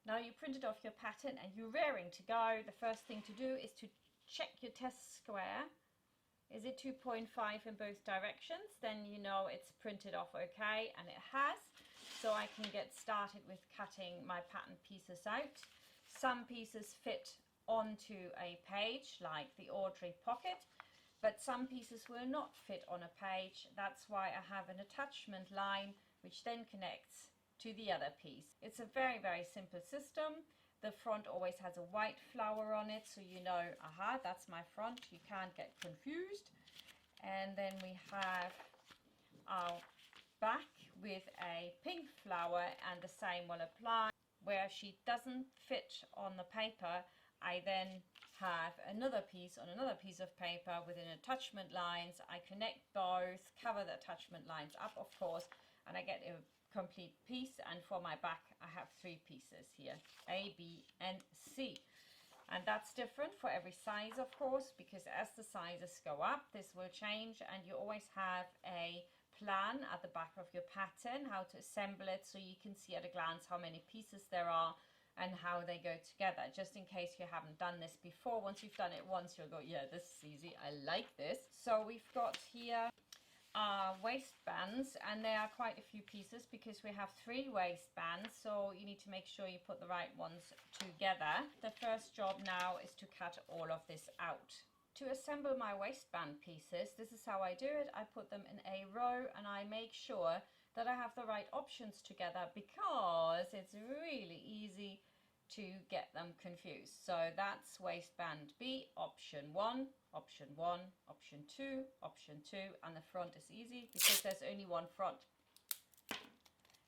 Now you printed off your pattern and you're raring to go. The first thing to do is to check your test square. Is it 2.5 in both directions? Then you know it's printed off okay, and it has. So I can get started with cutting my pattern pieces out. Some pieces fit onto a page like the Audrey pocket, but some pieces will not fit on a page. That's why I have an attachment line which then connects to the other piece. It's a very, very simple system. The front always has a white flower on it, so you know, aha, that's my front. You can't get confused. And then we have our back with a pink flower, and the same will apply. Where she doesn't fit on the paper, I then have another piece on another piece of paper with an attachment lines. I connect both, cover the attachment lines up, of course, and I get a complete piece. And for my back I have 3 pieces here, A, B and C, and that's different for every size, of course, because as the sizes go up this will change, and you always have a plan at the back of your pattern how to assemble it, so you can see at a glance how many pieces there are and how they go together, just in case you haven't done this before. Once you've done it once, you'll go, yeah, this is easy, I like this. So we've got here waistbands, and there are quite a few pieces because we have 3 waistbands, so you need to make sure you put the right ones together. The first job now is to cut all of this out. To assemble my waistband pieces, this is how I do it. I put them in a row and I make sure that I have the right options together, because it's really easy to get them confused. So that's waistband B, option 1, option 1, option 2, option 2, and the front is easy because there's only one front.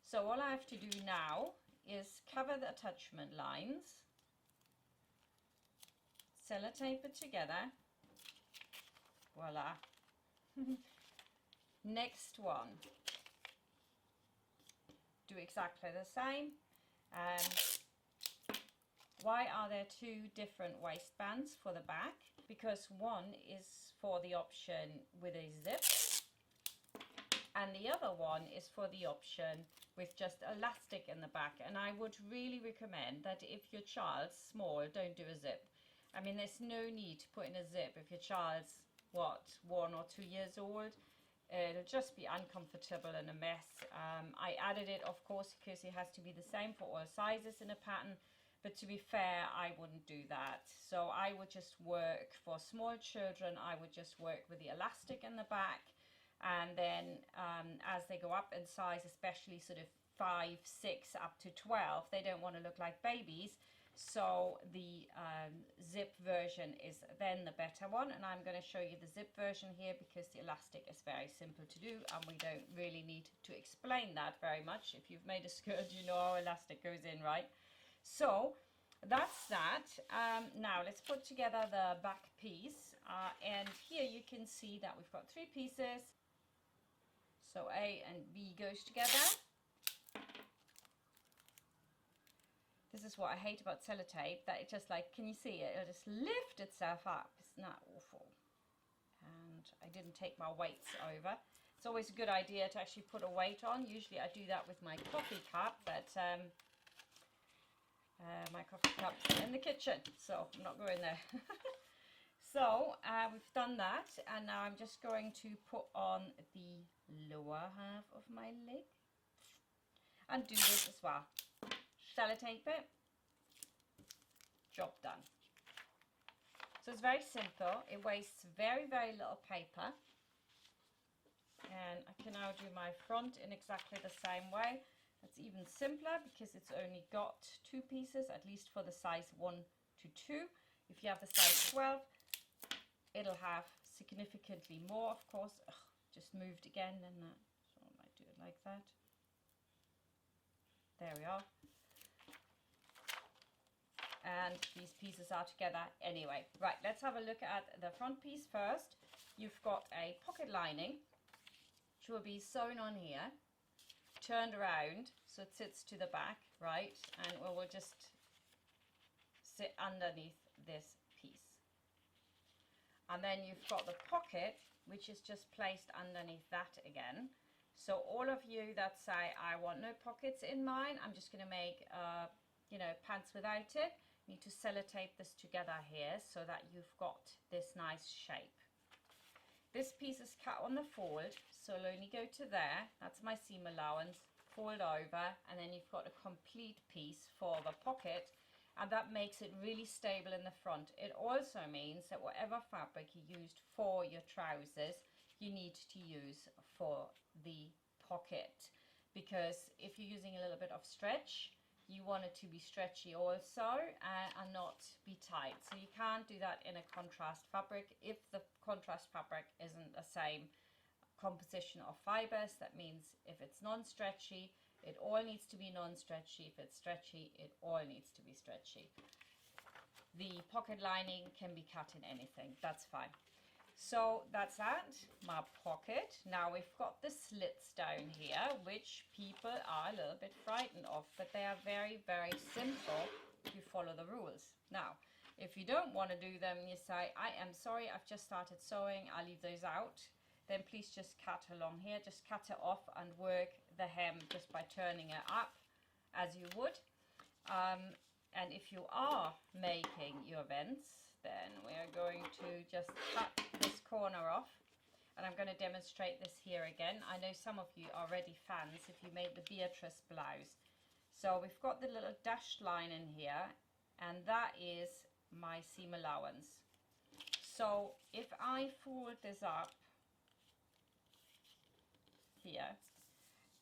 So all I have to do now is cover the attachment lines, sellotape it together, voila. Next one, do exactly the same. Why are there 2 different waistbands for the back? Because one is for the option with a zip and the other one is for the option with just elastic in the back. And I would really recommend that if your child's small, don't do a zip. I mean, there's no need to put in a zip if your child's, what, 1 or 2 years old. It'll just be uncomfortable and a mess. I added it, of course, because it has to be the same for all sizes in a pattern. But to be fair, I wouldn't do that. So I would just work for small children. I would just work with the elastic in the back. And then as they go up in size, especially sort of 5, 6 up to 12, they don't want to look like babies. So the zip version is then the better one. And I'm going to show you the zip version here because the elastic is very simple to do. And we don't really need to explain that very much. If you've made a skirt, you know how elastic goes in, right? So that's that. Now let's put together the back piece, and here you can see that we've got 3 pieces. So A and B goes together. This is what I hate about sellotape, that it just, like, can you see it? It'll just lift itself up. Isn't that awful? And I didn't take my weights over. It's always a good idea to actually put a weight on. Usually I do that with my coffee cup, but my coffee cup's in the kitchen, so I'm not going there. So we've done that, and now I'm just going to put on the lower half of my leg and do this as well. Sellotape it, job done. So it's very simple. It wastes very, very little paper, and I can now do my front in exactly the same way. It's even simpler because it's only got 2 pieces, at least for the size 1 to 2. If you have the size 12, it'll have significantly more, of course. Ugh, just moved again, and so I might do it like that. There we are. And these pieces are together anyway. Right, let's have a look at the front piece first. You've got a pocket lining, which will be sewn on here, turned around so it sits to the back, right, and it will just sit underneath this piece. And then you've got the pocket, which is just placed underneath that again. So all of you that say, I want no pockets in mine, I'm just going to make a you know, pants without it. You need to sellotape this together here so that you've got this nice shape. This piece is cut on the fold, so I'll only go to there. That's my seam allowance. Fold over, and then you've got a complete piece for the pocket, and that makes it really stable in the front. It also means that whatever fabric you used for your trousers, you need to use for the pocket, because if you're using a little bit of stretch, you want it to be stretchy also and not be tight. So you can't do that in a contrast fabric if the contrast fabric isn't the same composition of fibers. That means if it's non-stretchy, it all needs to be non-stretchy. If it's stretchy, it all needs to be stretchy. The pocket lining can be cut in anything, that's fine. So that's that, my pocket. Now we've got the slits down here, which people are a little bit frightened of, but they are very, very simple if you follow the rules. Now, if you don't want to do them, you say, I am sorry, I've just started sewing, I'll leave those out. Then please just cut along here, just cut it off and work the hem just by turning it up as you would. And if you are making your vents, then we're going to just cut this corner off, and I'm going to demonstrate this here again. I know some of you are already fans if you made the Beatrice blouse. So we've got the little dashed line in here, and that is my seam allowance. So if I fold this up here,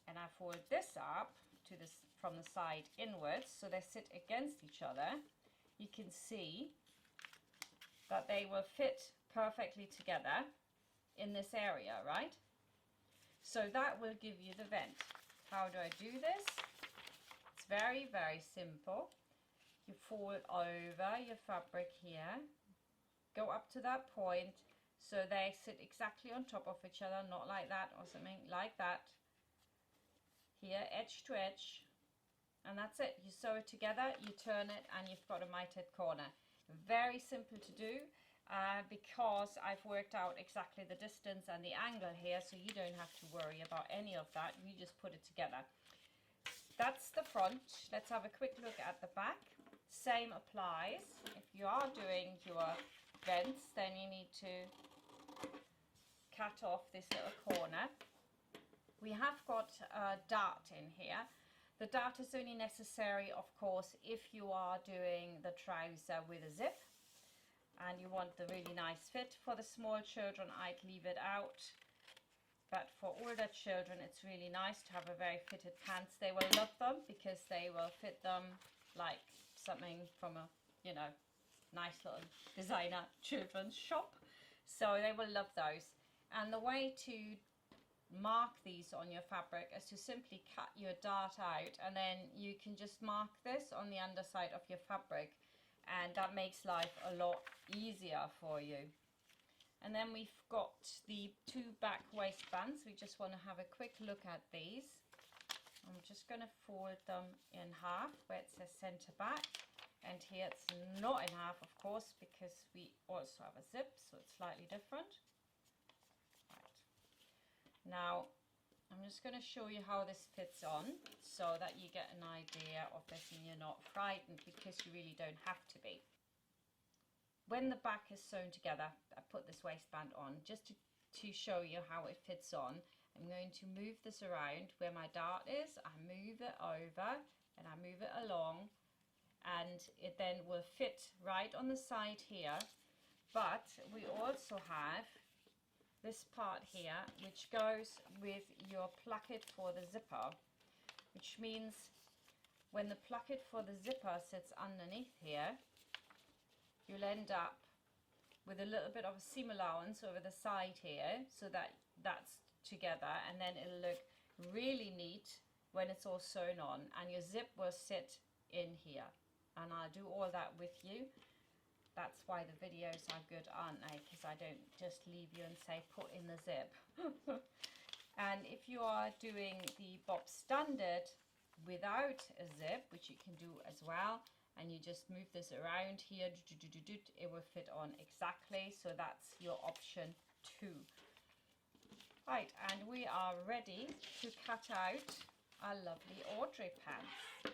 and I fold this up to this from the side inwards, so they sit against each other, you can see that they will fit perfectly together in this area, right? So that will give you the vent. How do I do this? It's very, very simple. You fold over your fabric here, go up to that point, so they sit exactly on top of each other, not like that or something, like that. Here, edge to edge, and that's it. You sew it together, you turn it, and you've got a mitered corner. Very simple to do because I've worked out exactly the distance and the angle here, so you don't have to worry about any of that. You just put it together. That's the front. Let's have a quick look at the back. Same applies. If you are doing your vents, then you need to cut off this little corner. We have got a dart in here. The dart is only necessary, of course, if you are doing the trouser with a zip and you want the really nice fit. For the small children, I'd leave it out, but for older children, it's really nice to have a very fitted pants. They will love them because they will fit them like something from a, you know, nice little designer children's shop. So they will love those. And the way to mark these on your fabric is to simply cut your dart out, and then you can just mark this on the underside of your fabric, and that makes life a lot easier for you. And then we've got the two back waistbands. We just want to have a quick look at these. I'm just going to fold them in half where it says center back, and here it's not in half, of course, because we also have a zip, so it's slightly different. Now, I'm just going to show you how this fits on so that you get an idea of this and you're not frightened, because you really don't have to be. When the back is sewn together, I put this waistband on just to show you how it fits on. I'm going to move this around where my dart is. I move it over and I move it along, and it then will fit right on the side here. But we also have this part here, which goes with your placket for the zipper, which means when the placket for the zipper sits underneath here, you'll end up with a little bit of a seam allowance over the side here, so that that's together, and then it'll look really neat when it's all sewn on, and your zip will sit in here, and I'll do all that with you. That's why the videos are good, aren't they? Because I don't just leave you and say put in the zip. And if you are doing the bob standard without a zip, which you can do as well, and you just move this around here, it will fit on exactly. So that's your option 2. Right, and we are ready to cut out our lovely Audrey pants.